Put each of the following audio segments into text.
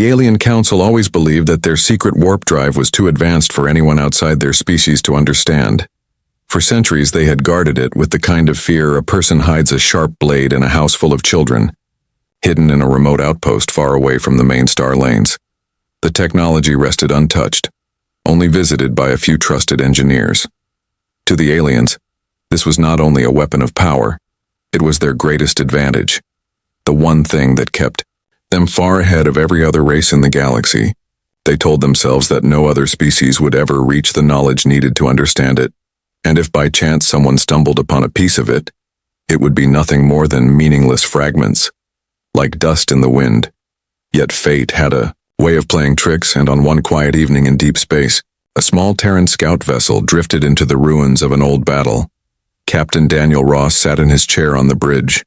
The Alien Council always believed that their secret warp drive was too advanced for anyone outside their species to understand. For centuries they had guarded it with the kind of fear a person hides a sharp blade in a house full of children, hidden in a remote outpost far away from the main star lanes. The technology rested untouched, only visited by a few trusted engineers. To the aliens, this was not only a weapon of power, it was their greatest advantage, the one thing that kept them far ahead of every other race in the galaxy. They told themselves that no other species would ever reach the knowledge needed to understand it, and if by chance someone stumbled upon a piece of it, it would be nothing more than meaningless fragments, like dust in the wind. Yet fate had a way of playing tricks, and on one quiet evening in deep space, a small Terran scout vessel drifted into the ruins of an old battle. Captain Daniel Ross sat in his chair on the bridge,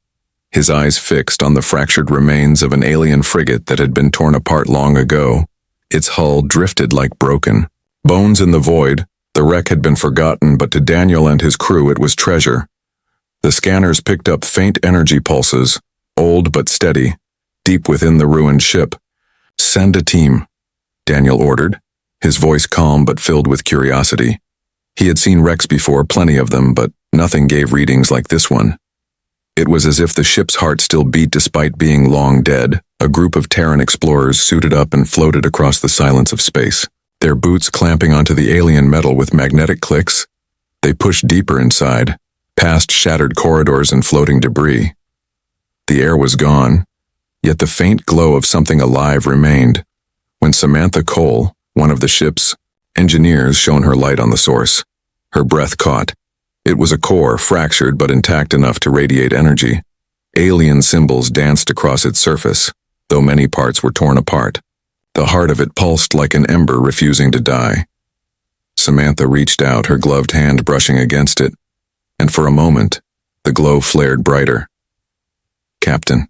his eyes fixed on the fractured remains of an alien frigate that had been torn apart long ago. Its hull drifted like broken bones in the void. The wreck had been forgotten, but to Daniel and his crew it was treasure. The scanners picked up faint energy pulses, old but steady, deep within the ruined ship. "Send a team," Daniel ordered, his voice calm but filled with curiosity. He had seen wrecks before, plenty of them, but nothing gave readings like this one. It was as if the ship's heart still beat despite being long dead. A group of Terran explorers suited up and floated across the silence of space, their boots clamping onto the alien metal with magnetic clicks. They pushed deeper inside, past shattered corridors and floating debris. The air was gone, yet the faint glow of something alive remained. When Samantha Cole, one of the ship's engineers, shone her light on the source, her breath caught. It was a core, fractured but intact enough to radiate energy. Alien symbols danced across its surface, though many parts were torn apart. The heart of it pulsed like an ember refusing to die. Samantha reached out, her gloved hand brushing against it, and for a moment, the glow flared brighter. "Captain,"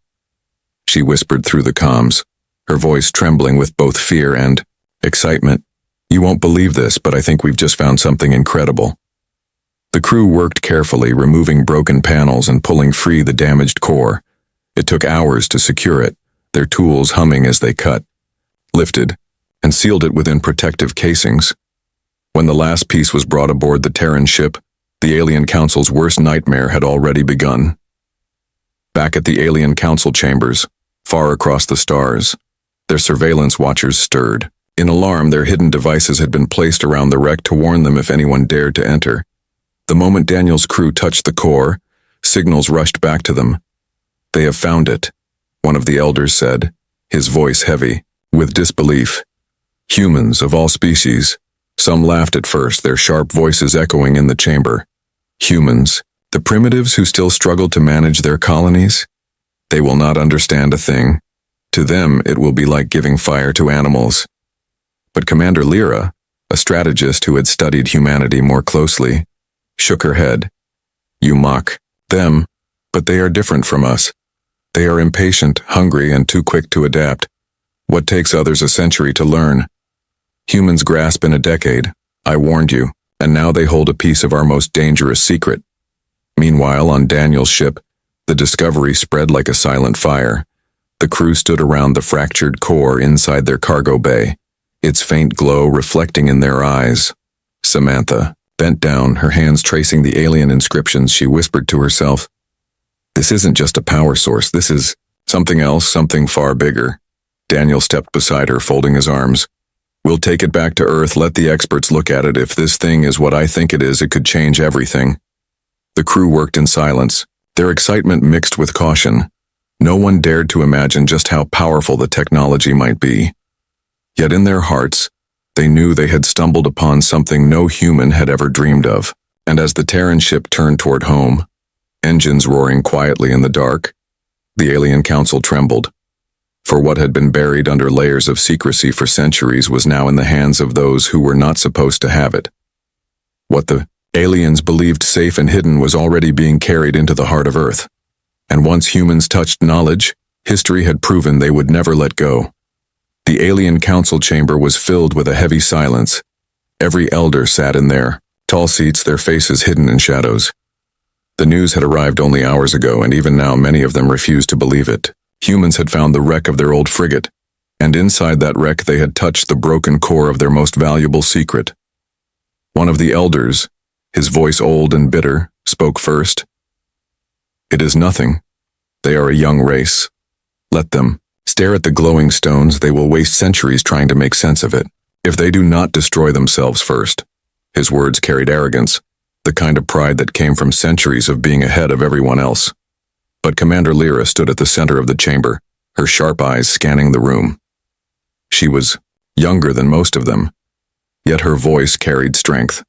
she whispered through the comms, her voice trembling with both fear and excitement. "You won't believe this, but I think we've just found something incredible." The crew worked carefully, removing broken panels and pulling free the damaged core. It took hours to secure it, their tools humming as they cut, lifted, and sealed it within protective casings. When the last piece was brought aboard the Terran ship, the Alien Council's worst nightmare had already begun. Back at the Alien Council chambers, far across the stars, their surveillance watchers stirred. In alarm, their hidden devices had been placed around the wreck to warn them if anyone dared to enter. The moment Daniel's crew touched the core, signals rushed back to them. "They have found it," one of the elders said, his voice heavy with disbelief. Humans of all species. Some laughed at first, their sharp voices echoing in the chamber. Humans, the primitives who still struggle to manage their colonies? They will not understand a thing. To them, it will be like giving fire to animals. But Commander Lyra, a strategist who had studied humanity more closely, shook her head. "You mock them, but they are different from us. They are impatient, hungry, and too quick to adapt. What takes others a century to learn? Humans grasp in a decade. I warned you, and now they hold a piece of our most dangerous secret." Meanwhile, on Daniel's ship, the Discovery spread like a silent fire. The crew stood around the fractured core inside their cargo bay, its faint glow reflecting in their eyes. Samantha bent down, her hands tracing the alien inscriptions. She whispered to herself, "This isn't just a power source, this is something else, something far bigger." Daniel stepped beside her, folding his arms. "We'll take it back to Earth, let the experts look at it. If this thing is what I think it is, it could change everything." The crew worked in silence, their excitement mixed with caution. No one dared to imagine just how powerful the technology might be. Yet in their hearts, they knew they had stumbled upon something no human had ever dreamed of. And as the Terran ship turned toward home, engines roaring quietly in the dark, the Alien Council trembled. For what had been buried under layers of secrecy for centuries was now in the hands of those who were not supposed to have it. What the aliens believed safe and hidden was already being carried into the heart of Earth. And once humans touched knowledge, history had proven they would never let go. The Alien Council chamber was filled with a heavy silence. Every elder sat in their tall seats, their faces hidden in shadows. The news had arrived only hours ago, and even now many of them refused to believe it. Humans had found the wreck of their old frigate, And inside that wreck they had touched the broken core of their most valuable secret. One of the elders, his voice old and bitter, spoke first. "It is nothing. They are a young race. Let them. Stare at the glowing stones, they will waste centuries trying to make sense of it. If they do not destroy themselves first." His words carried arrogance, the kind of pride that came from centuries of being ahead of everyone else. But Commander Lyra stood at the center of the chamber, her sharp eyes scanning the room. She was younger than most of them, yet her voice carried strength.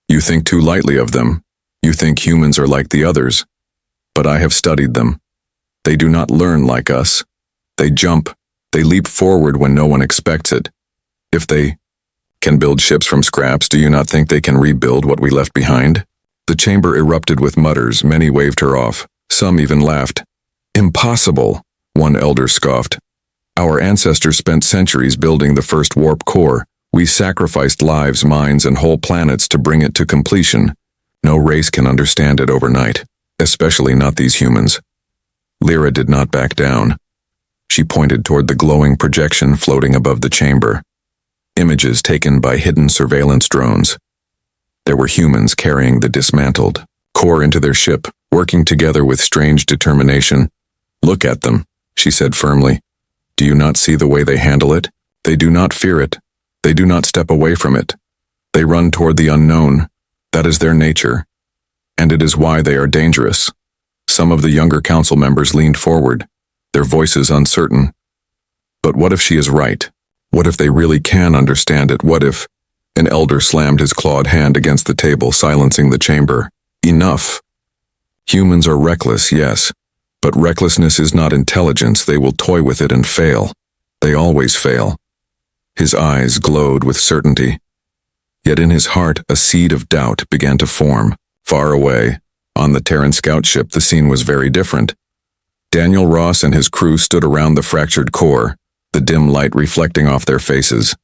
"You think too lightly of them. You think humans are like the others. But I have studied them. They do not learn like us. They jump, they leap forward when no one expects it. If they can build ships from scraps, do you not think they can rebuild what we left behind?" The chamber erupted with mutters, many waved her off, some even laughed. "Impossible," one elder scoffed. "Our ancestors spent centuries building the first warp core. We sacrificed lives, minds, and whole planets to bring it to completion. No race can understand it overnight, especially not these humans." Lyra did not back down. She pointed toward the glowing projection floating above the chamber. Images taken by hidden surveillance drones. There were humans carrying the dismantled core into their ship, working together with strange determination. "Look at them," she said firmly. "Do you not see the way they handle it? They do not fear it. They do not step away from it. They run toward the unknown. That is their nature. And it is why they are dangerous." Some of the younger council members leaned forward, their voices uncertain. "But what if she is right? What if they really can understand it? What if—" An elder slammed his clawed hand against the table, silencing the chamber. "Enough. Humans are reckless, yes, but recklessness is not intelligence. They will toy with it and fail. They always fail." His eyes glowed with certainty. Yet in his heart, a seed of doubt began to form. Far away, on the Terran scout ship, the scene was very different. Daniel Ross and his crew stood around the fractured core, the dim light reflecting off their faces.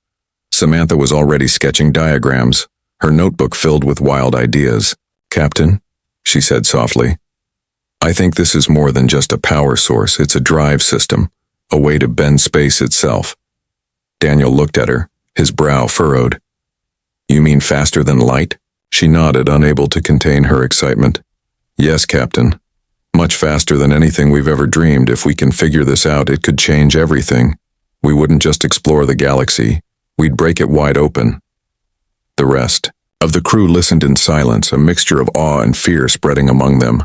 Samantha was already sketching diagrams, her notebook filled with wild ideas. "Captain," she said softly, "I think this is more than just a power source. It's a drive system, a way to bend space itself." Daniel looked at her, his brow furrowed. "You mean faster than light?" She nodded, unable to contain her excitement. "Yes, Captain. Much faster than anything we've ever dreamed. If we can figure this out, it could change everything. We wouldn't just explore the galaxy. We'd break it wide open." The rest of the crew listened in silence, a mixture of awe and fear spreading among them.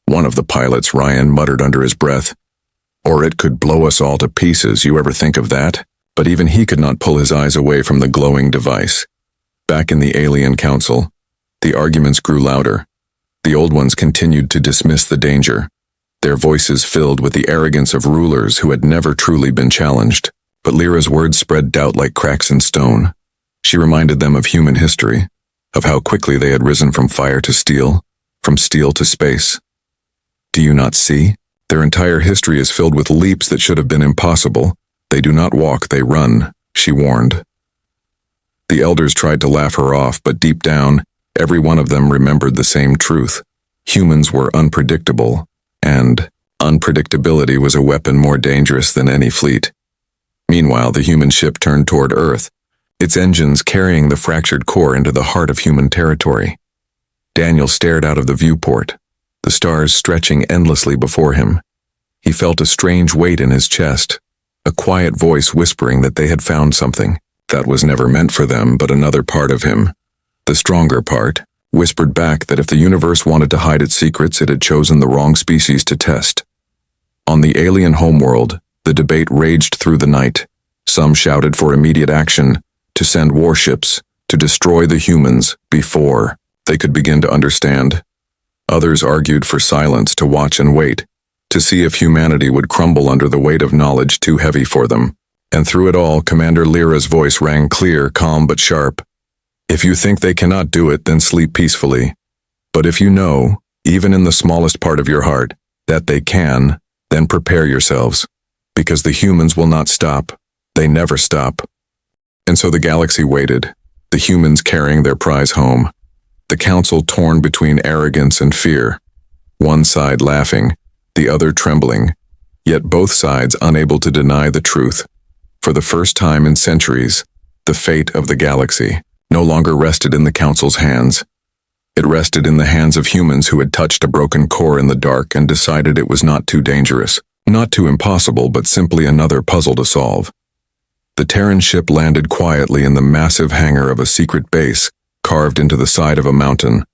One of the pilots, Ryan, muttered under his breath, "Or it could blow us all to pieces. You ever think of that?" But even he could not pull his eyes away from the glowing device. Back in the alien council, the arguments grew louder. The old ones continued to dismiss the danger, their voices filled with the arrogance of rulers who had never truly been challenged. But Lyra's words spread doubt like cracks in stone. She reminded them of human history, of how quickly they had risen from fire to steel, from steel to space. "Do you not see? Their entire history is filled with leaps that should have been impossible. They do not walk, they run," she warned. The elders tried to laugh her off, but deep down, every one of them remembered the same truth. Humans were unpredictable, and unpredictability was a weapon more dangerous than any fleet. Meanwhile, the human ship turned toward Earth, its engines carrying the fractured core into the heart of human territory. Daniel stared out of the viewport, the stars stretching endlessly before him. He felt a strange weight in his chest, a quiet voice whispering that they had found something that was never meant for them, but another part of him, the stronger part, whispered back that if the universe wanted to hide its secrets, it had chosen the wrong species to test. On the alien homeworld, the debate raged through the night. Some shouted for immediate action, to send warships, to destroy the humans before they could begin to understand. Others argued for silence, to watch and wait, to see if humanity would crumble under the weight of knowledge too heavy for them. And through it all, Commander Lyra's voice rang clear, calm but sharp. "If you think they cannot do it, then sleep peacefully. But if you know, even in the smallest part of your heart, that they can, then prepare yourselves. Because the humans will not stop. They never stop." And so the galaxy waited, the humans carrying their prize home, the council torn between arrogance and fear, one side laughing, the other trembling, yet both sides unable to deny the truth. For the first time in centuries, the fate of the galaxy no longer rested in the Council's hands. It rested in the hands of humans who had touched a broken core in the dark and decided it was not too dangerous, not too impossible, but simply another puzzle to solve. The Terran ship landed quietly in the massive hangar of a secret base carved into the side of a mountain.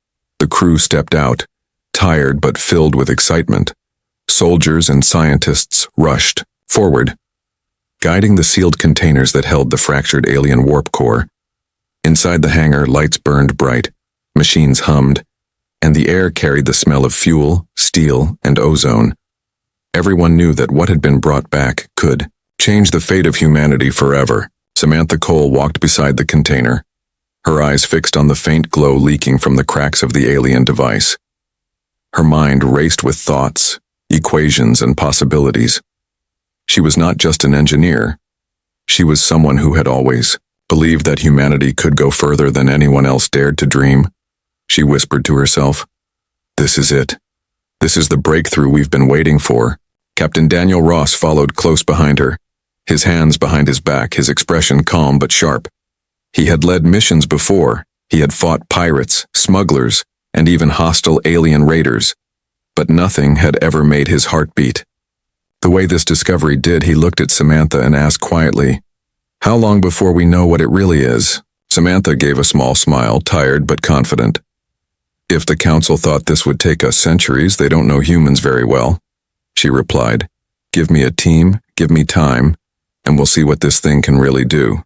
The crew stepped out, tired but filled with excitement. Soldiers and scientists rushed forward, guiding the sealed containers that held the fractured alien warp core. Inside the hangar, lights burned bright, machines hummed, and the air carried the smell of fuel, steel, and ozone. Everyone knew that what had been brought back could change the fate of humanity forever. Samantha Cole walked beside the container, her eyes fixed on the faint glow leaking from the cracks of the alien device. Her mind raced with thoughts, equations, and possibilities. She was not just an engineer. She was someone who had always believed that humanity could go further than anyone else dared to dream. She whispered to herself, "This is it. This is the breakthrough we've been waiting for." Captain Daniel Ross followed close behind her, his hands behind his back, his expression calm but sharp. He had led missions before. He had fought pirates, smugglers, and even hostile alien raiders. But nothing had ever made his heart beat. The way this discovery did, he looked at Samantha and asked quietly, "How long before we know what it really is?" Samantha gave a small smile, tired but confident. "If the Council thought this would take us centuries, they don't know humans very well," she replied. "Give me a team, give me time, and we'll see what this thing can really do."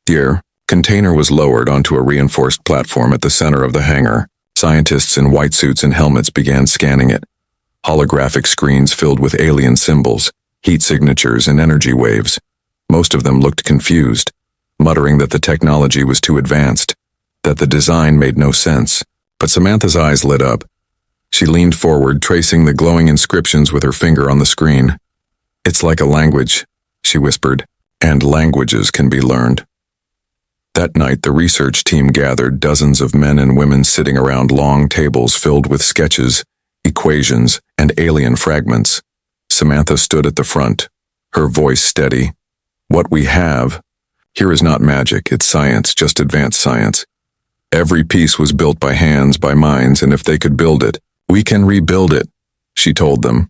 The container was lowered onto a reinforced platform at the center of the hangar. Scientists in white suits and helmets began scanning it. Holographic screens filled with alien symbols, heat signatures, and energy waves. Most of them looked confused, muttering that the technology was too advanced, that the design made no sense. But Samantha's eyes lit up. She leaned forward, tracing the glowing inscriptions with her finger on the screen. "It's like a language," she whispered, "and languages can be learned." That night, the research team gathered, dozens of men and women sitting around long tables filled with sketches, equations, and alien fragments. Samantha stood at the front, her voice steady. "What we have here is not magic, it's science, just advanced science. Every piece was built by hands, by minds, and if they could build it, we can rebuild it," she told them.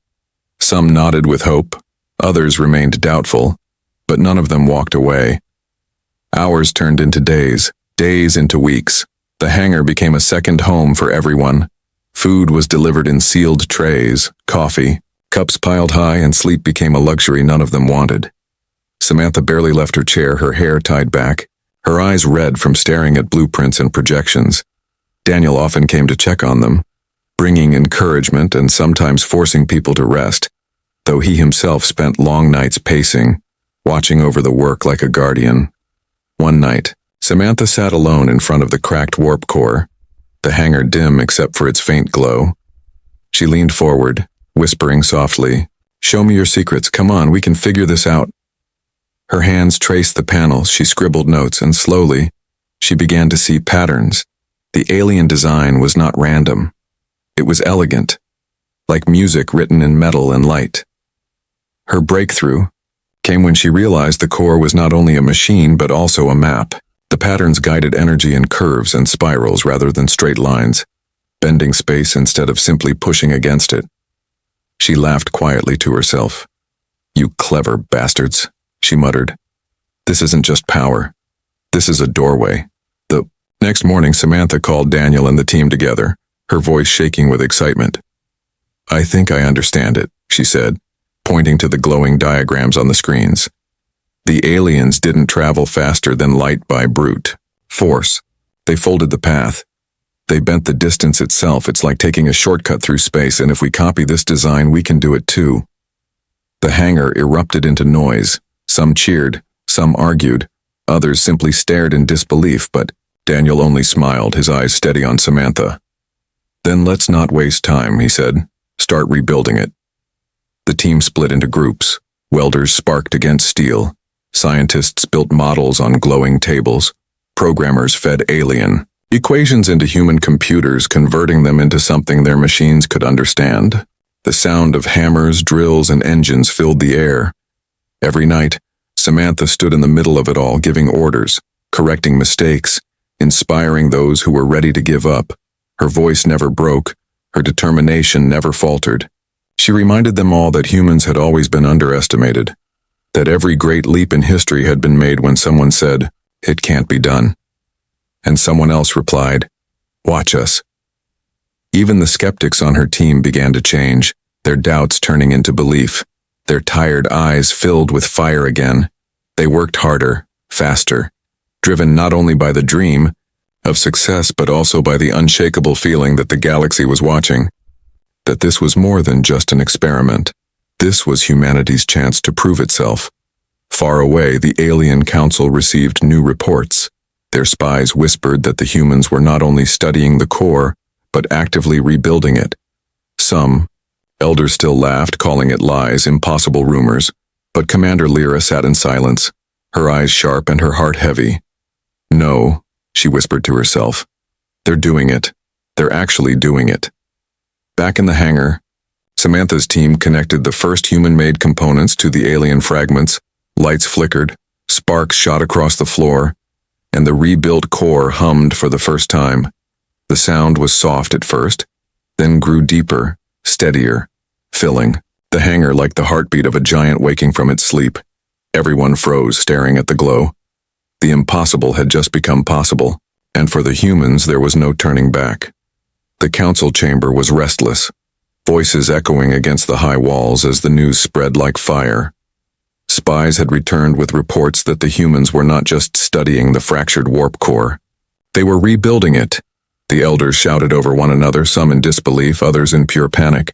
Some nodded with hope, others remained doubtful, but none of them walked away. Hours turned into days, days into weeks. The hangar became a second home for everyone. Food was delivered in sealed trays, coffee, cups piled high, and sleep became a luxury none of them wanted. Samantha barely left her chair, her hair tied back, her eyes red from staring at blueprints and projections. Daniel often came to check on them, bringing encouragement and sometimes forcing people to rest, though he himself spent long nights pacing, watching over the work like a guardian. One night, Samantha sat alone in front of the cracked warp core, the hangar dim except for its faint glow. She leaned forward, whispering softly, "Show me your secrets, come on, we can figure this out." Her hands traced the panels, she scribbled notes, and slowly, she began to see patterns. The alien design was not random. It was elegant, like music written in metal and light. Her breakthrough came when she realized the core was not only a machine but also a map. The patterns guided energy in curves and spirals rather than straight lines, bending space instead of simply pushing against it. She laughed quietly to herself. "You clever bastards," she muttered. "This isn't just power. This is a doorway." The next morning, Samantha called Daniel and the team together, her voice shaking with excitement. "I think I understand it," she said, pointing to the glowing diagrams on the screens. "The aliens didn't travel faster than light by brute force. They folded the path. They bent the distance itself. It's like taking a shortcut through space, and if we copy this design, we can do it too." The hangar erupted into noise. Some cheered, some argued, others simply stared in disbelief, but Daniel only smiled, his eyes steady on Samantha. "Then let's not waste time," he said. "Start rebuilding it." The team split into groups. Welders sparked against steel. Scientists built models on glowing tables. Programmers fed alien equations into human computers, converting them into something their machines could understand. The sound of hammers, drills, and engines filled the air. Every night, Samantha stood in the middle of it all, giving orders, correcting mistakes, inspiring those who were ready to give up. Her voice never broke, her determination never faltered. She reminded them all that humans had always been underestimated, that every great leap in history had been made when someone said, "It can't be done." And someone else replied, "Watch us." Even the skeptics on her team began to change, their doubts turning into belief, their tired eyes filled with fire again. They worked harder, faster, driven not only by the dream of success but also by the unshakable feeling that the galaxy was watching, that this was more than just an experiment. This was humanity's chance to prove itself. Far away, the alien council received new reports. Their spies whispered that the humans were not only studying the core, but actively rebuilding it. Some elders still laughed, calling it lies, impossible rumors, but Commander Lyra sat in silence, her eyes sharp and her heart heavy. "No," she whispered to herself. "They're doing it. They're actually doing it." Back in the hangar, Samantha's team connected the first human-made components to the alien fragments. Lights flickered, sparks shot across the floor, and the rebuilt core hummed for the first time. The sound was soft at first, then grew deeper, steadier, filling the hangar like the heartbeat of a giant waking from its sleep. Everyone froze, staring at the glow. The impossible had just become possible, and for the humans there was no turning back. The council chamber was restless, voices echoing against the high walls as the news spread like fire. Spies had returned with reports that the humans were not just studying the fractured warp core. They were rebuilding it. The elders shouted over one another, some in disbelief, others in pure panic.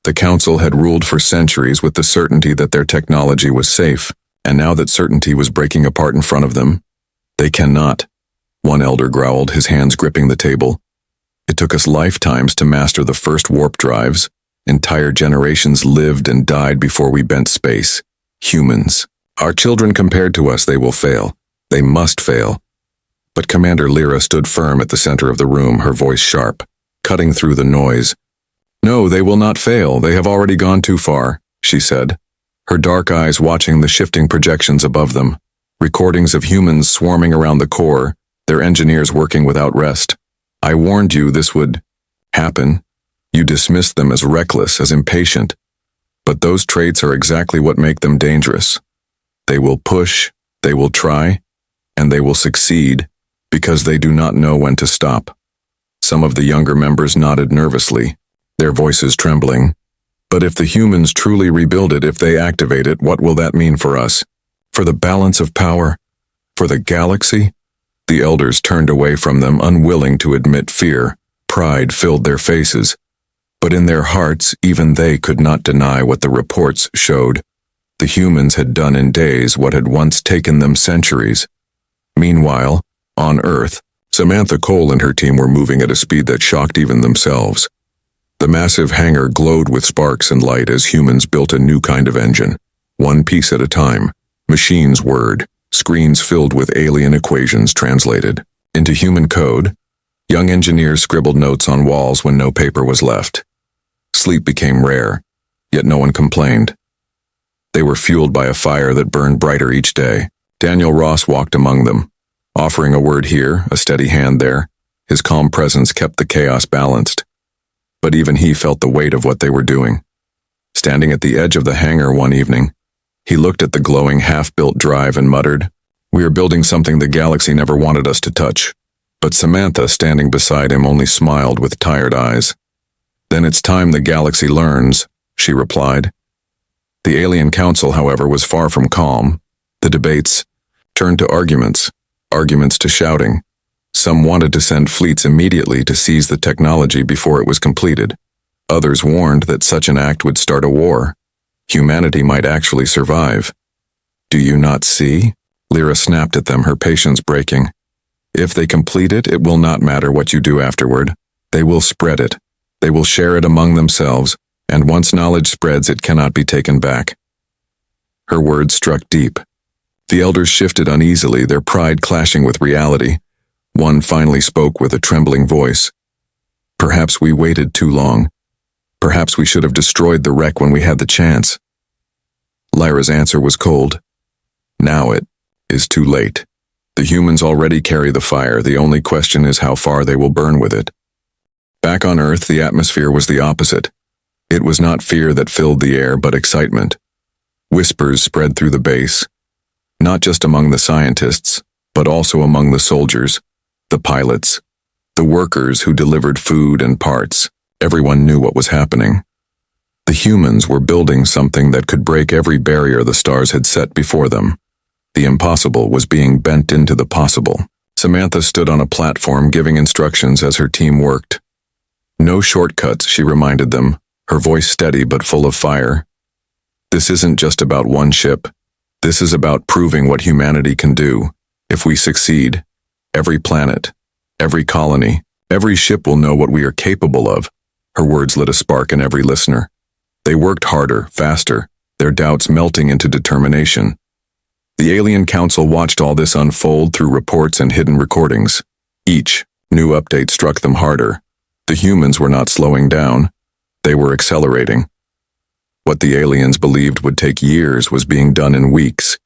The council had ruled for centuries with the certainty that their technology was safe, and now that certainty was breaking apart in front of them. "They cannot," one elder growled, his hands gripping the table. "It took us lifetimes to master the first warp drives. Entire generations lived and died before we bent space. Humans. Our children compared to us, they will fail. They must fail." But Commander Lyra stood firm at the center of the room, her voice sharp, cutting through the noise. "No, they will not fail. They have already gone too far," she said, her dark eyes watching the shifting projections above them, recordings of humans swarming around the core, their engineers working without rest. "I warned you this would happen. You dismissed them as reckless, as impatient. But those traits are exactly what make them dangerous. They will push, they will try, and they will succeed because they do not know when to stop." Some of the younger members nodded nervously, their voices trembling. "But if the humans truly rebuild it, if they activate it, what will that mean for us? For the balance of power? For the galaxy?" The elders turned away from them, unwilling to admit fear. Pride filled their faces. But in their hearts, even they could not deny what the reports showed. The humans had done in days what had once taken them centuries. Meanwhile, on Earth, Samantha Cole and her team were moving at a speed that shocked even themselves. The massive hangar glowed with sparks and light as humans built a new kind of engine, one piece at a time. Machines whirred, screens filled with alien equations translated into human code. Young engineers scribbled notes on walls when no paper was left. Sleep became rare, yet no one complained. They were fueled by a fire that burned brighter each day. Daniel Ross walked among them, offering a word here, a steady hand there. His calm presence kept the chaos balanced. But even he felt the weight of what they were doing. Standing at the edge of the hangar one evening, he looked at the glowing half-built drive and muttered, "We are building something the galaxy never wanted us to touch." But Samantha, standing beside him, only smiled with tired eyes. "Then it's time the galaxy learns," she replied. The alien council, however, was far from calm. The debates turned to arguments to shouting. Some wanted to send fleets immediately to seize the technology before it was completed. Others warned that such an act would start a war. Humanity might actually survive. "Do you not see?" Lyra snapped at them, her patience breaking. "If they complete it, it will not matter what you do afterward. They will spread it. They will share it among themselves, and once knowledge spreads, it cannot be taken back." Her words struck deep. The elders shifted uneasily, their pride clashing with reality. One finally spoke with a trembling voice. "Perhaps we waited too long. Perhaps we should have destroyed the wreck when we had the chance. Lyra's answer was cold. Now it is too late. The humans already carry the fire. The only question is how far they will burn with it. Back on Earth, the atmosphere was the opposite. It was not fear that filled the air, but excitement. Whispers spread through the base, not just among the scientists, but also among the soldiers, the pilots, the workers who delivered food and parts. Everyone knew what was happening. The humans were building something that could break every barrier the stars had set before them. The impossible was being bent into the possible. Samantha stood on a platform giving instructions as her team worked. No shortcuts, she reminded them, her voice steady but full of fire. This isn't just about one ship. This is about proving what humanity can do. If we succeed, every planet, every colony, every ship will know what we are capable of. Her words lit a spark in every listener. They worked harder, faster, their doubts melting into determination. The Alien Council watched all this unfold through reports and hidden recordings. Each new update struck them harder. The humans were not slowing down. They were accelerating. What the aliens believed would take years was being done in weeks.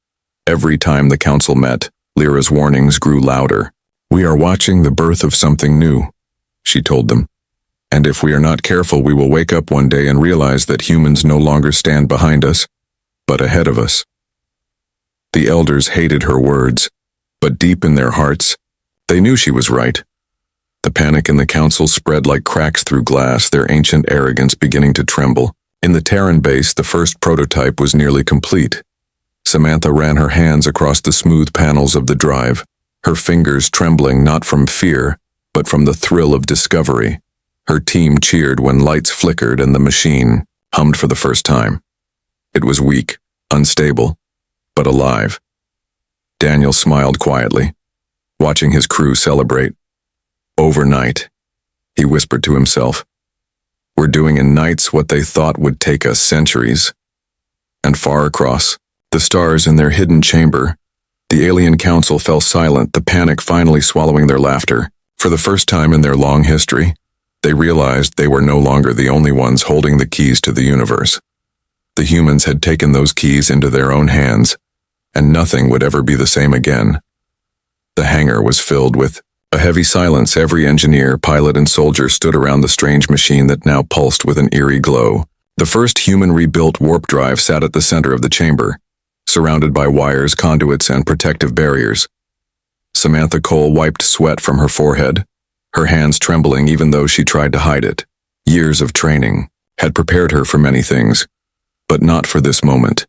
Every time the council met, Lyra's warnings grew louder. "We are watching the birth of something new," she told them. "And if we are not careful, we will wake up one day and realize that humans no longer stand behind us, but ahead of us." The elders hated her words, but deep in their hearts, they knew she was right. The panic in the council spread like cracks through glass, their ancient arrogance beginning to tremble. In the Terran base, the first prototype was nearly complete. Samantha ran her hands across the smooth panels of the drive, her fingers trembling not from fear, but from the thrill of discovery. Her team cheered when lights flickered and the machine hummed for the first time. It was weak, unstable, but alive. Daniel smiled quietly, watching his crew celebrate. "Overnight," he whispered to himself. "We're doing in nights what they thought would take us centuries." And far across, the stars in their hidden chamber, the Alien Council fell silent, the panic finally swallowing their laughter. For the first time in their long history, they realized they were no longer the only ones holding the keys to the universe. The humans had taken those keys into their own hands, and nothing would ever be the same again. The hangar was filled with a heavy silence. Every engineer, pilot, and soldier stood around the strange machine that now pulsed with an eerie glow. The first human-rebuilt warp drive sat at the center of the chamber, surrounded by wires, conduits, and protective barriers. Samantha Cole wiped sweat from her forehead, her hands trembling even though she tried to hide it. Years of training had prepared her for many things, but not for this moment.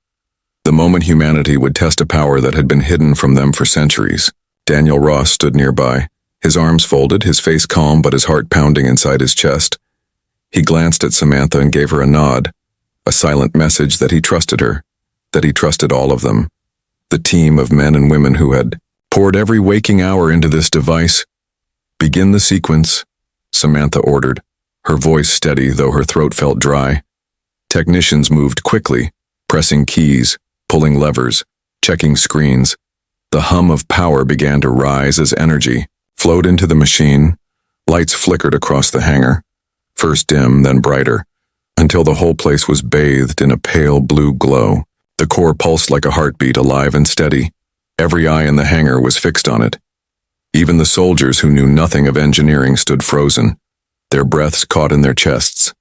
The moment humanity would test a power that had been hidden from them for centuries. Daniel Ross stood nearby, his arms folded, his face calm but his heart pounding inside his chest. He glanced at Samantha and gave her a nod, a silent message that he trusted her, that he trusted all of them. The team of men and women who had poured every waking hour into this device. "Begin the sequence," Samantha ordered, her voice steady though her throat felt dry. Technicians moved quickly, pressing keys, pulling levers, checking screens. The hum of power began to rise as energy flowed into the machine. Lights flickered across the hangar, first dim, then brighter, until the whole place was bathed in a pale blue glow. The core pulsed like a heartbeat, alive and steady. Every eye in the hangar was fixed on it. Even the soldiers who knew nothing of engineering stood frozen, their breaths caught in their chests.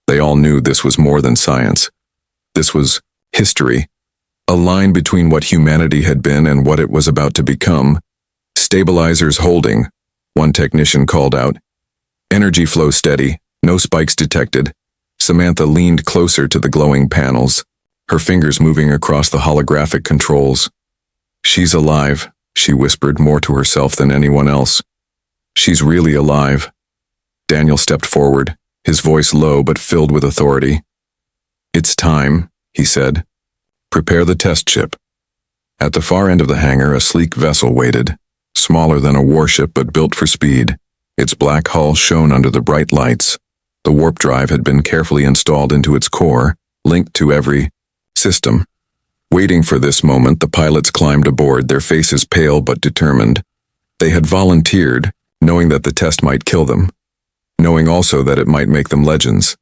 They all knew this was more than science. This was history, a line between what humanity had been and what it was about to become. "Stabilizers holding," one technician called out. "Energy flow steady, no spikes detected." Samantha leaned closer to the glowing panels, her fingers moving across the holographic controls. "She's alive," she whispered more to herself than anyone else. "She's really alive." Daniel stepped forward, his voice low but filled with authority. "It's time," he said. "Prepare the test ship." At the far end of the hangar, a sleek vessel waited, smaller than a warship but built for speed. Its black hull shone under the bright lights. The warp drive had been carefully installed into its core, linked to every system. Waiting for this moment, the pilots climbed aboard, their faces pale but determined. They had volunteered, knowing that the test might kill them, knowing also that it might make them legends.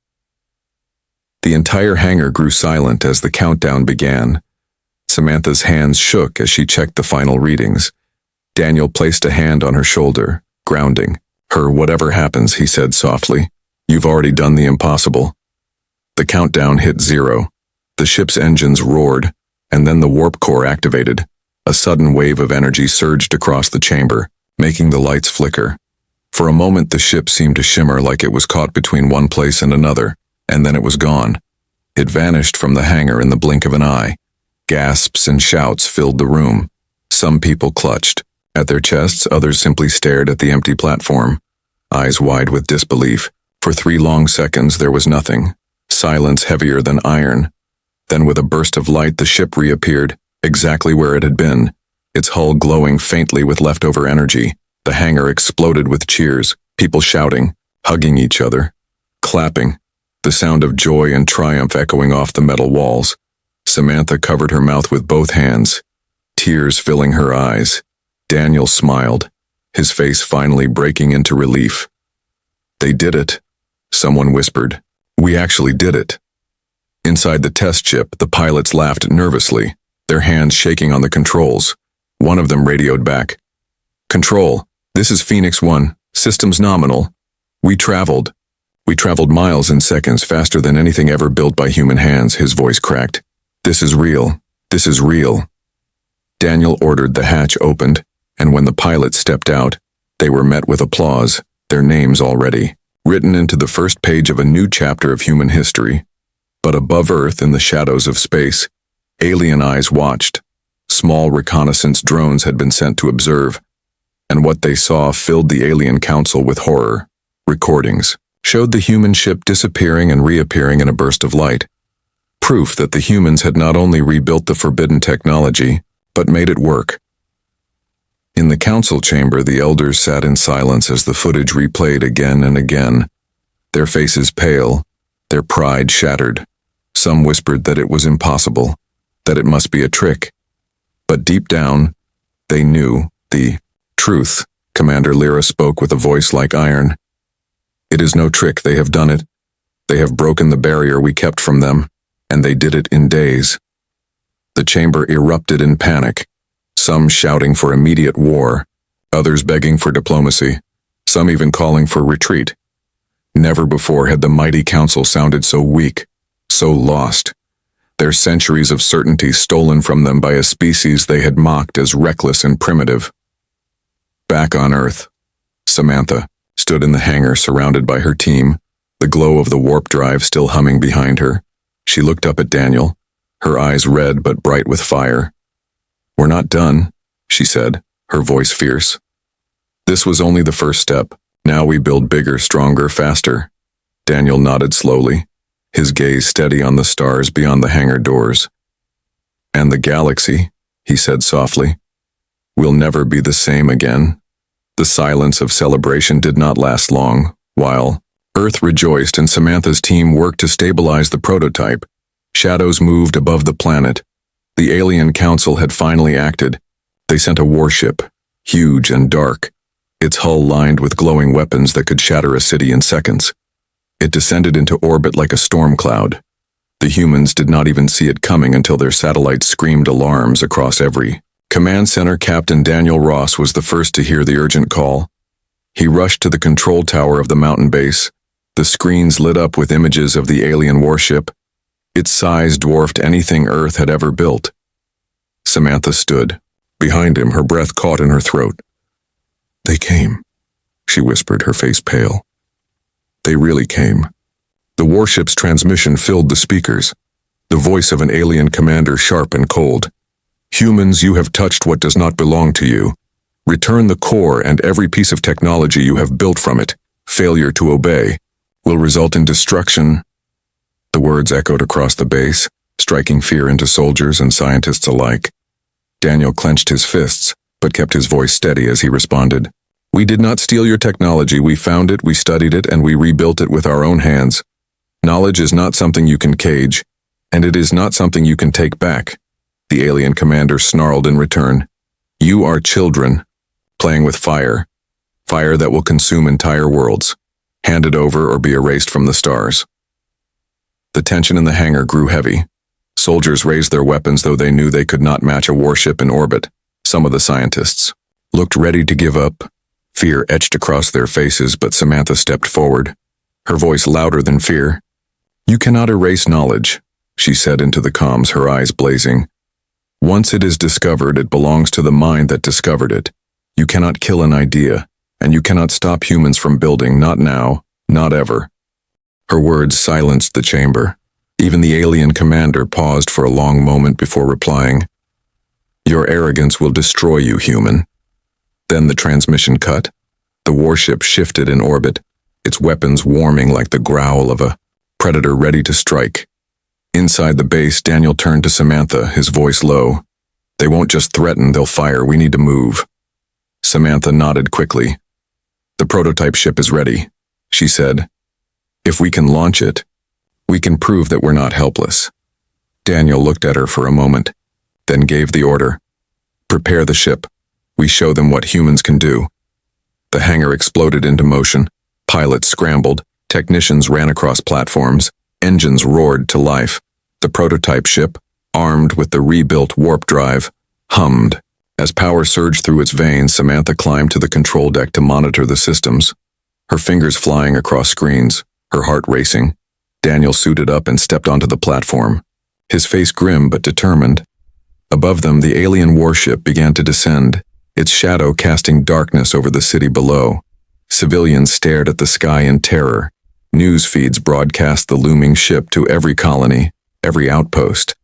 The entire hangar grew silent as the countdown began. Samantha's hands shook as she checked the final readings. Daniel placed a hand on her shoulder, grounding her. "Whatever happens," he said softly, "you've already done the impossible." The countdown hit 0. The ship's engines roared, and then the warp core activated. A sudden wave of energy surged across the chamber, making the lights flicker. For a moment the ship seemed to shimmer like it was caught between one place and another, and then it was gone. It vanished from the hangar in the blink of an eye. Gasps and shouts filled the room. Some people clutched at their chests, others simply stared at the empty platform, eyes wide with disbelief. For 3 long seconds there was nothing, silence heavier than iron. Then with a burst of light the ship reappeared, exactly where it had been, its hull glowing faintly with leftover energy. The hangar exploded with cheers, people shouting, hugging each other, clapping, the sound of joy and triumph echoing off the metal walls. Samantha covered her mouth with both hands, tears filling her eyes. Daniel smiled, his face finally breaking into relief. "They did it," someone whispered. "We actually did it." Inside the test ship, the pilots laughed nervously, their hands shaking on the controls. One of them radioed back. "Control, this is Phoenix 1, systems nominal. We traveled miles in seconds, faster than anything ever built by human hands," his voice cracked. "This is real. This is real." Daniel ordered the hatch opened, and when the pilots stepped out, they were met with applause, their names already written into the first page of a new chapter of human history. But above Earth, in the shadows of space, alien eyes watched. Small reconnaissance drones had been sent to observe, and what they saw filled the alien council with horror. Recordings showed the human ship disappearing and reappearing in a burst of light. Proof that the humans had not only rebuilt the forbidden technology, but made it work. In the council chamber, the elders sat in silence as the footage replayed again and again, their faces pale, their pride shattered. Some whispered that it was impossible, that it must be a trick. But deep down, they knew the truth. Commander Lyra spoke with a voice like iron. "It is no trick, they have done it. They have broken the barrier we kept from them, and they did it in days." The chamber erupted in panic, some shouting for immediate war, others begging for diplomacy, some even calling for retreat. Never before had the mighty council sounded so weak, so lost, their centuries of certainty stolen from them by a species they had mocked as reckless and primitive. Back on Earth, Samantha stood in the hangar surrounded by her team, the glow of the warp drive still humming behind her. She looked up at Daniel, her eyes red but bright with fire. "We're not done," she said, her voice fierce. "This was only the first step. Now we build bigger, stronger, faster." Daniel nodded slowly, his gaze steady on the stars beyond the hangar doors. "And the galaxy," he said softly, "will never be the same again." The silence of celebration did not last long. While Earth rejoiced and Samantha's team worked to stabilize the prototype, shadows moved above the planet. The alien council had finally acted. They sent a warship, huge and dark, its hull lined with glowing weapons that could shatter a city in seconds. It descended into orbit like a storm cloud. The humans did not even see it coming until their satellites screamed alarms across every command center. Captain Daniel Ross was the first to hear the urgent call. He rushed to the control tower of the mountain base. The screens lit up with images of the alien warship. Its size dwarfed anything Earth had ever built. Samantha stood behind him, her breath caught in her throat. "They came," she whispered, her face pale. "They really came." The warship's transmission filled the speakers, the voice of an alien commander sharp and cold. "Humans, you have touched what does not belong to you. Return the core and every piece of technology you have built from it. Failure to obey will result in destruction." The words echoed across the base, striking fear into soldiers and scientists alike. Daniel clenched his fists, but kept his voice steady as he responded. "We did not steal your technology. We found it, we studied it, and we rebuilt it with our own hands. Knowledge is not something you can cage, and it is not something you can take back." The alien commander snarled in return. "You are children, playing with fire that will consume entire worlds. Hand it over or be erased from the stars." The tension in the hangar grew heavy. Soldiers raised their weapons though they knew they could not match a warship in orbit. Some of the scientists looked ready to give up. Fear etched across their faces, but Samantha stepped forward, her voice louder than fear. "You cannot erase knowledge," she said into the comms, her eyes blazing. "Once it is discovered, it belongs to the mind that discovered it. You cannot kill an idea, and you cannot stop humans from building, not now, not ever." Her words silenced the chamber. Even the alien commander paused for a long moment before replying. "Your arrogance will destroy you, human." Then the transmission cut. The warship shifted in orbit, its weapons warming like the growl of a predator ready to strike. Inside the base, Daniel turned to Samantha, his voice low. "They won't just threaten, they'll fire. We need to move." Samantha nodded quickly. "The prototype ship is ready," she said. "If we can launch it, we can prove that we're not helpless." Daniel looked at her for a moment, then gave the order. "Prepare the ship. We show them what humans can do." The hangar exploded into motion. Pilots scrambled, technicians ran across platforms, engines roared to life. The prototype ship, armed with the rebuilt warp drive, hummed. As power surged through its veins, Samantha climbed to the control deck to monitor the systems, her fingers flying across screens, her heart racing. Daniel suited up and stepped onto the platform, his face grim but determined. Above them, the alien warship began to descend, its shadow casting darkness over the city below. Civilians stared at the sky in terror. News feeds broadcast the looming ship to every colony, every outpost.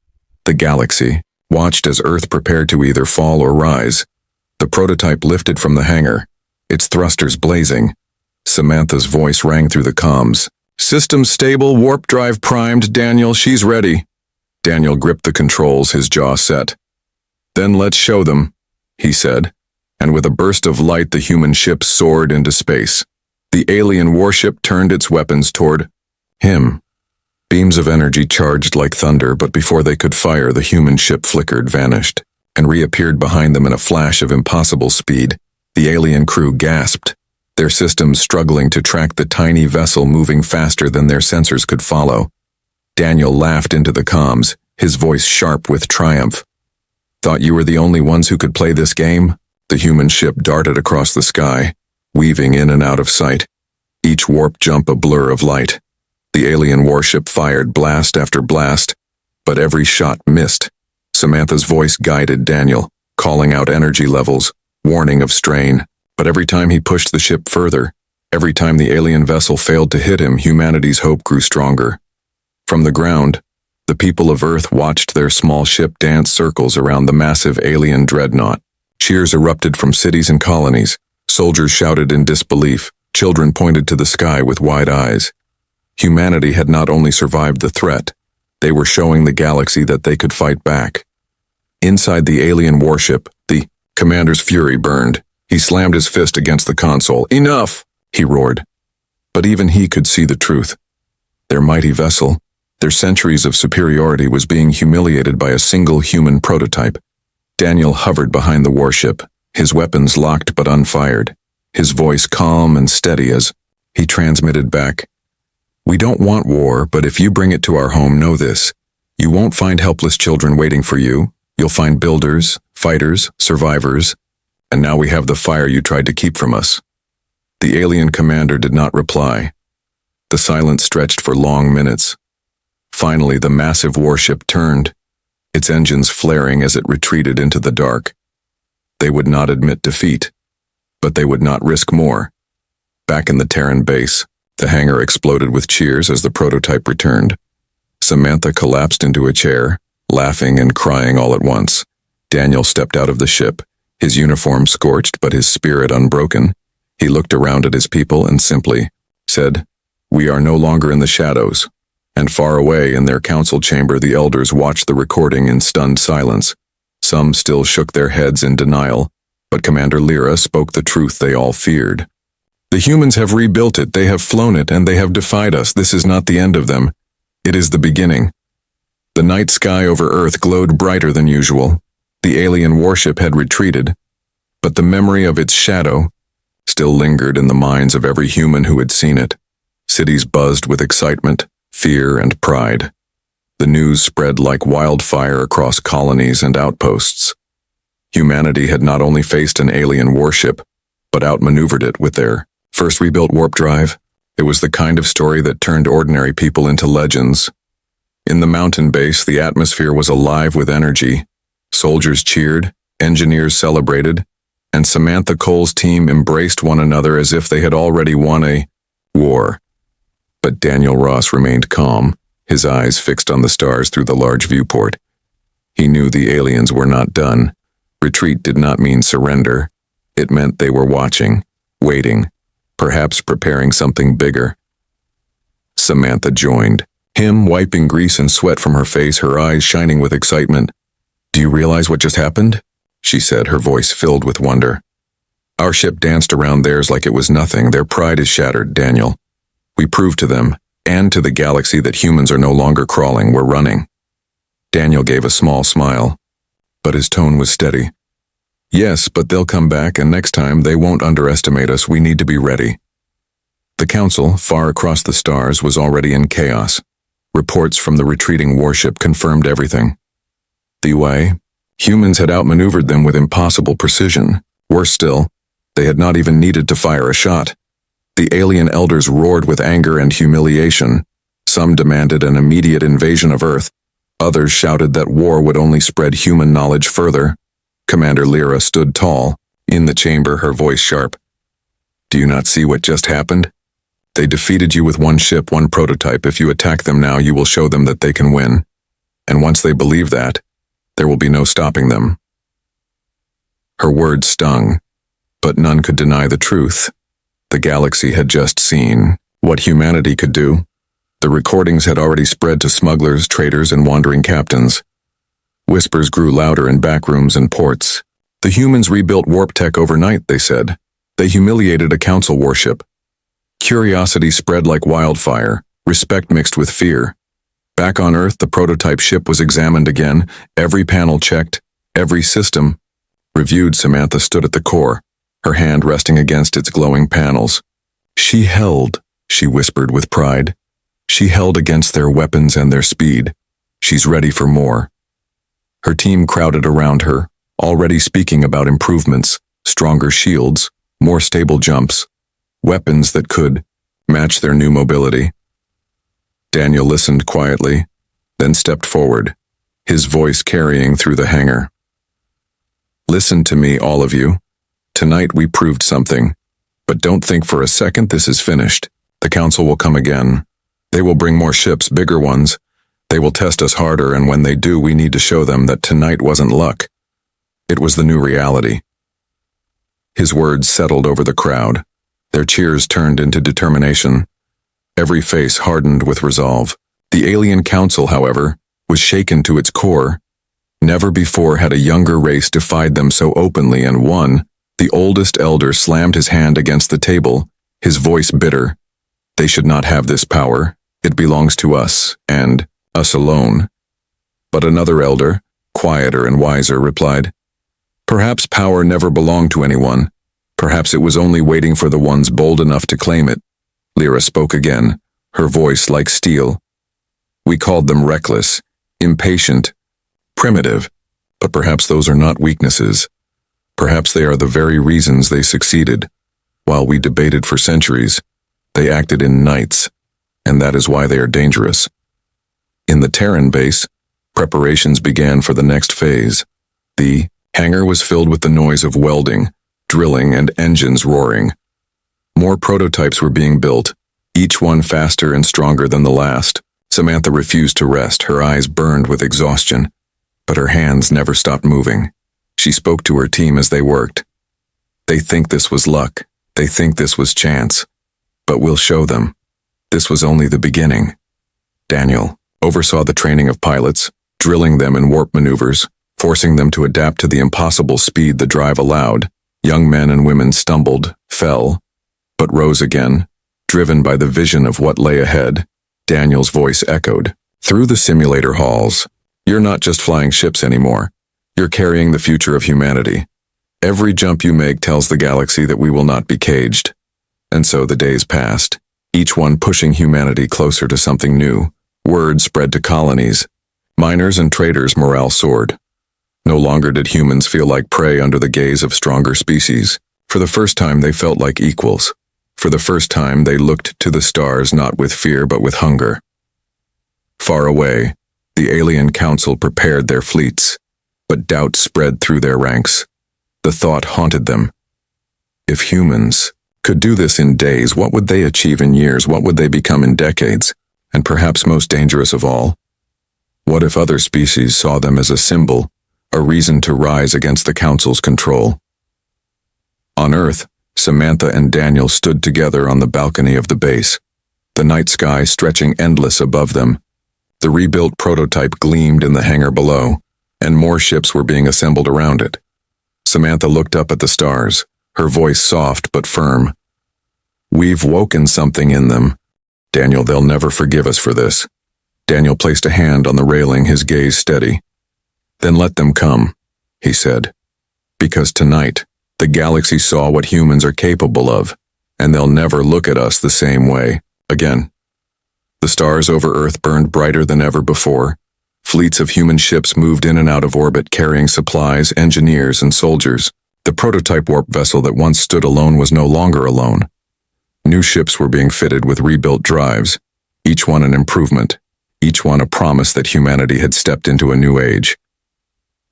The galaxy watched as Earth prepared to either fall or rise. The prototype lifted from the hangar, its thrusters blazing. Samantha's voice rang through the comms. "System stable, warp drive primed, Daniel, she's ready." Daniel gripped the controls, his jaw set. "Then let's show them," he said, and with a burst of light the human ship soared into space. The alien warship turned its weapons toward him. Beams of energy charged like thunder, but before they could fire, the human ship flickered, vanished, and reappeared behind them in a flash of impossible speed. The alien crew gasped, their systems struggling to track the tiny vessel moving faster than their sensors could follow. Daniel laughed into the comms, his voice sharp with triumph. "Thought you were the only ones who could play this game?" The human ship darted across the sky, weaving in and out of sight, each warp jump a blur of light. The alien warship fired blast after blast, but every shot missed. Samantha's voice guided Daniel, calling out energy levels, warning of strain. But every time he pushed the ship further, every time the alien vessel failed to hit him, humanity's hope grew stronger. From the ground, the people of Earth watched their small ship dance circles around the massive alien dreadnought. Cheers erupted from cities and colonies. Soldiers shouted in disbelief. Children pointed to the sky with wide eyes. Humanity had not only survived the threat, they were showing the galaxy that they could fight back. Inside the alien warship, the commander's fury burned. He slammed his fist against the console. "Enough!" he roared. But even he could see the truth. Their mighty vessel, their centuries of superiority, was being humiliated by a single human prototype. Daniel hovered behind the warship, his weapons locked but unfired, his voice calm and steady as he transmitted back. "We don't want war, but if you bring it to our home, know this. You won't find helpless children waiting for you. You'll find builders, fighters, survivors, and now we have the fire you tried to keep from us." The alien commander did not reply. The silence stretched for long minutes. Finally, the massive warship turned, its engines flaring as it retreated into the dark. They would not admit defeat, but they would not risk more. Back in the Terran base, the hangar exploded with cheers as the prototype returned. Samantha collapsed into a chair, laughing and crying all at once. Daniel stepped out of the ship, his uniform scorched but his spirit unbroken. He looked around at his people and simply said, "We are no longer in the shadows." And far away in their council chamber, the elders watched the recording in stunned silence. Some still shook their heads in denial, but Commander Lyra spoke the truth they all feared. "The humans have rebuilt it, they have flown it, and they have defied us. This is not the end of them. It is the beginning." The night sky over Earth glowed brighter than usual. The alien warship had retreated, but the memory of its shadow still lingered in the minds of every human who had seen it. Cities buzzed with excitement, fear and pride. The news spread like wildfire across colonies and outposts. Humanity had not only faced an alien warship, but outmaneuvered it with their first rebuilt warp drive. It was the kind of story that turned ordinary people into legends. In the mountain base, the atmosphere was alive with energy. Soldiers cheered, engineers celebrated, and Samantha Cole's team embraced one another as if they had already won a war. But Daniel Ross remained calm, his eyes fixed on the stars through the large viewport. He knew the aliens were not done. Retreat did not mean surrender. It meant they were watching, waiting, perhaps preparing something bigger. Samantha joined, him wiping grease and sweat from her face, her eyes shining with excitement. "Do you realize what just happened?" she said, her voice filled with wonder. "Our ship danced around theirs like it was nothing. Their pride is shattered, Daniel. We proved to them, and to the galaxy, that humans are no longer crawling, we're running." Daniel gave a small smile, but his tone was steady. "Yes, but they'll come back, and next time they won't underestimate us. We need to be ready." The council, far across the stars, was already in chaos. Reports from the retreating warship confirmed everything. Humans had outmaneuvered them with impossible precision. Worse still, they had not even needed to fire a shot. The alien elders roared with anger and humiliation. Some demanded an immediate invasion of Earth. Others shouted that war would only spread human knowledge further. Commander Lyra stood tall, in the chamber, her voice sharp. "Do you not see what just happened? They defeated you with one ship, one prototype. If you attack them now, you will show them that they can win. And once they believe that, there will be no stopping them." Her words stung, but none could deny the truth. The galaxy had just seen what humanity could do. The recordings had already spread to smugglers, traders, and wandering captains. Whispers grew louder in backrooms and ports. "The humans rebuilt warp tech overnight," they said. "They humiliated a council warship." Curiosity spread like wildfire, respect mixed with fear. Back on Earth, the prototype ship was examined again, every panel checked, every system reviewed. Samantha stood at the core, her hand resting against its glowing panels. She whispered with pride. She held against their weapons and their speed. She's ready for more. Her team crowded around her, already speaking about improvements, stronger shields, more stable jumps, weapons that could match their new mobility. Daniel listened quietly, then stepped forward, his voice carrying through the hangar. "Listen to me, all of you. Tonight we proved something, but don't think for a second this is finished. The council will come again. They will bring more ships, bigger ones. They will test us harder, and when they do, we need to show them that tonight wasn't luck. It was the new reality." His words settled over the crowd. Their cheers turned into determination. Every face hardened with resolve. The alien council, however, was shaken to its core. Never before had a younger race defied them so openly, and one, the oldest elder, slammed his hand against the table, his voice bitter. "They should not have this power. It belongs to us, and us alone." But another elder, quieter and wiser, replied, "Perhaps power never belonged to anyone. Perhaps it was only waiting for the ones bold enough to claim it." Lyra spoke again, her voice like steel. "We called them reckless, impatient, primitive, but perhaps those are not weaknesses. Perhaps they are the very reasons they succeeded. While we debated for centuries, they acted in nights, and that is why they are dangerous." In the Terran base, preparations began for the next phase. The hangar was filled with the noise of welding, drilling, and engines roaring. More prototypes were being built, each one faster and stronger than the last. Samantha refused to rest, her eyes burned with exhaustion, but her hands never stopped moving. She spoke to her team as they worked. "They think this was luck. They think this was chance. But we'll show them. This was only the beginning." Daniel oversaw the training of pilots, drilling them in warp maneuvers, forcing them to adapt to the impossible speed the drive allowed. Young men and women stumbled, fell, but rose again, driven by the vision of what lay ahead. Daniel's voice echoed through the simulator halls. "You're not just flying ships anymore. You're carrying the future of humanity. Every jump you make tells the galaxy that we will not be caged." And so the days passed. each one pushing humanity closer to something new. Word spread to colonies. Miners and traders' morale soared. No longer did humans feel like prey under the gaze of stronger species. For the first time, they felt like equals. For the first time, they looked to the stars not with fear but with hunger. Far away, the alien council prepared their fleets, but doubt spread through their ranks. The thought haunted them. If humans could do this in days, what would they achieve in years? What would they become in decades? And perhaps most dangerous of all, what if other species saw them as a symbol, a reason to rise against the council's control? On Earth, Samantha and Daniel stood together on the balcony of the base, the night sky stretching endless above them. The rebuilt prototype gleamed in the hangar below, and more ships were being assembled around it. Samantha looked up at the stars, her voice soft but firm. "We've woken something in them. Daniel, they'll never forgive us for this." Daniel placed a hand on the railing, his gaze steady. "Then let them come," he said. "Because tonight, the galaxy saw what humans are capable of, and they'll never look at us the same way again." The stars over Earth burned brighter than ever before. Fleets of human ships moved in and out of orbit carrying supplies, engineers, and soldiers. The prototype warp vessel that once stood alone was no longer alone. New ships were being fitted with rebuilt drives, each one an improvement, each one a promise that humanity had stepped into a new age.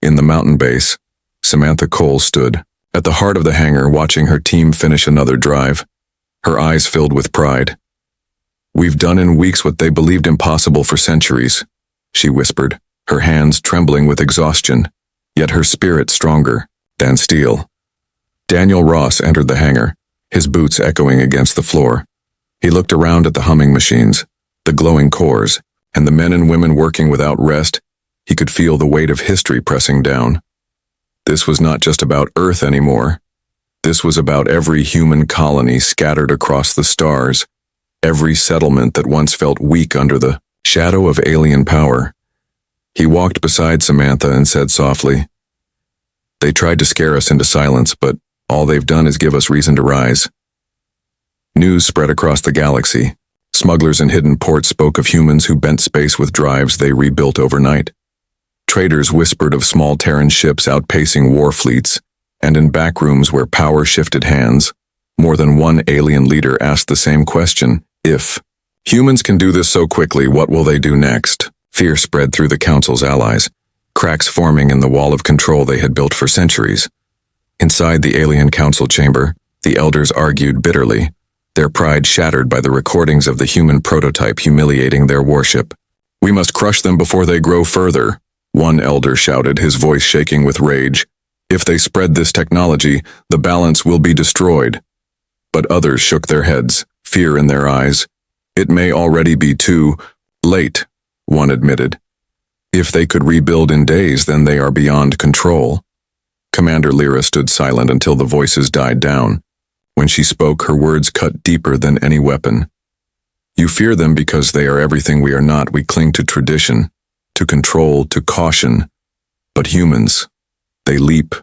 In the mountain base, Samantha Cole stood, at the heart of the hangar, watching her team finish another drive, her eyes filled with pride. "We've done in weeks what they believed impossible for centuries," she whispered, her hands trembling with exhaustion, yet her spirit stronger than steel. Daniel Ross entered the hangar, his boots echoing against the floor. He looked around at the humming machines, the glowing cores, and the men and women working without rest. He could feel the weight of history pressing down. This was not just about Earth anymore. This was about every human colony scattered across the stars, every settlement that once felt weak under the shadow of alien power. He walked beside Samantha and said softly, "They tried to scare us into silence, but all they've done is give us reason to rise." News spread across the galaxy. Smugglers in hidden ports spoke of humans who bent space with drives they rebuilt overnight. Traders whispered of small Terran ships outpacing war fleets, and in back rooms where power shifted hands, more than one alien leader asked the same question: if humans can do this so quickly, what will they do next? Fear spread through the Council's allies, cracks forming in the wall of control they had built for centuries. Inside the alien council chamber, the elders argued bitterly, their pride shattered by the recordings of the human prototype humiliating their warship. "We must crush them before they grow further," one elder shouted, his voice shaking with rage. "If they spread this technology, the balance will be destroyed." But others shook their heads, fear in their eyes. "It may already be too late," one admitted. "If they could rebuild in days, then they are beyond control." Commander Lyra stood silent until the voices died down. When she spoke, her words cut deeper than any weapon. "You fear them because they are everything we are not. We cling to tradition, to control, to caution. But humans, they leap,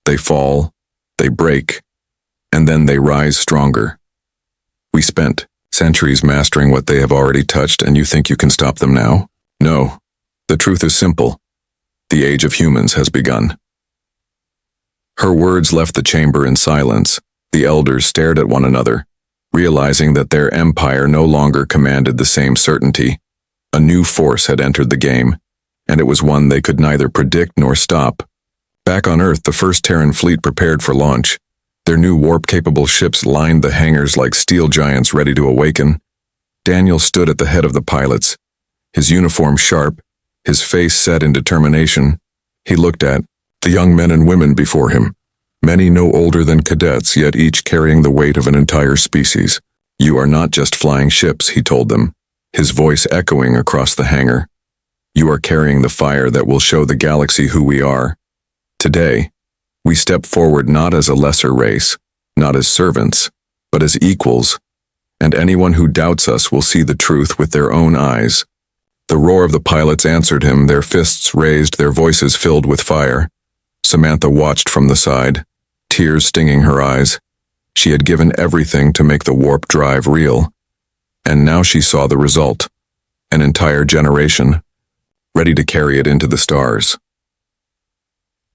they fall, they break, and then they rise stronger. We spent centuries mastering what they have already touched, and you think you can stop them now? No. The truth is simple. The age of humans has begun." Her words left the chamber in silence. The elders stared at one another, realizing that their empire no longer commanded the same certainty. A new force had entered the game, and it was one they could neither predict nor stop. Back on Earth, the first Terran fleet prepared for launch. Their new warp-capable ships lined the hangars like steel giants ready to awaken. Daniel stood at the head of the pilots, his uniform sharp, his face set in determination. He looked at the young men and women before him, many no older than cadets, yet each carrying the weight of an entire species. "You are not just flying ships," he told them, his voice echoing across the hangar. "You are carrying the fire that will show the galaxy who we are. Today, we step forward not as a lesser race, not as servants, but as equals, and anyone who doubts us will see the truth with their own eyes." The roar of the pilots answered him, their fists raised, their voices filled with fire. Samantha watched from the side, tears stinging her eyes. She had given everything to make the warp drive real, And now she saw the result. An entire generation, ready to carry it into the stars.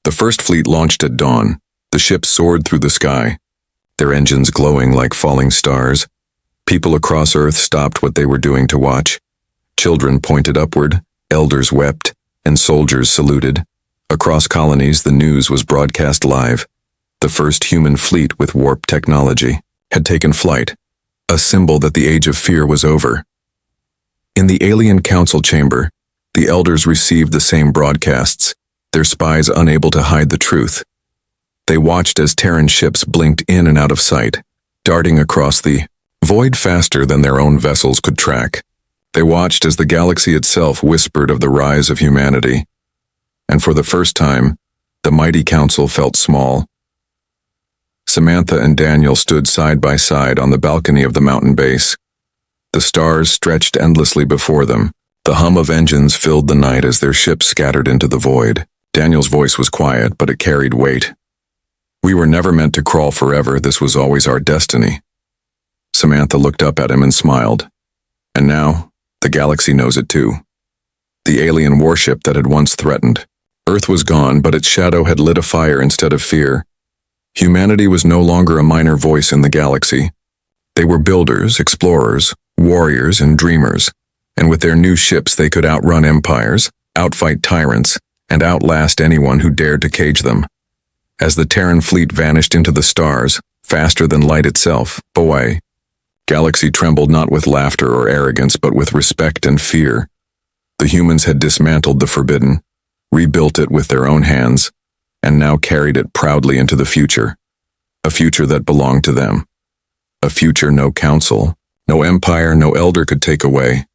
The first fleet launched at dawn. The ships soared through the sky, their engines glowing like falling stars. People across Earth stopped what they were doing to watch. Children pointed upward, elders wept, and soldiers saluted. Across colonies, the news was broadcast live. The first human fleet with warp technology had taken flight, a symbol that the age of fear was over. In the alien council chamber, the elders received the same broadcasts, their spies unable to hide the truth. They watched as Terran ships blinked in and out of sight, darting across the void faster than their own vessels could track. They watched as the galaxy itself whispered of the rise of humanity. And for the first time, the mighty council felt small. Samantha and Daniel stood side by side on the balcony of the mountain base. The stars stretched endlessly before them. The hum of engines filled the night as their ships scattered into the void. Daniel's voice was quiet, but it carried weight. We were never meant to crawl forever. This was always our destiny. Samantha looked up at him and smiled. And now, the galaxy knows it too. The alien warship that had once threatened. Earth was gone, but its shadow had lit a fire instead of fear. Humanity was no longer a minor voice in the galaxy. They were builders, explorers, warriors, and dreamers. And with their new ships they could outrun empires, outfight tyrants, and outlast anyone who dared to cage them. As the Terran fleet vanished into the stars, faster than light itself, away, galaxy trembled not with laughter or arrogance, but with respect and fear. The humans had dismantled the forbidden, rebuilt it with their own hands, and now carried it proudly into the future. A future that belonged to them. A future no council, no empire, no elder could take away.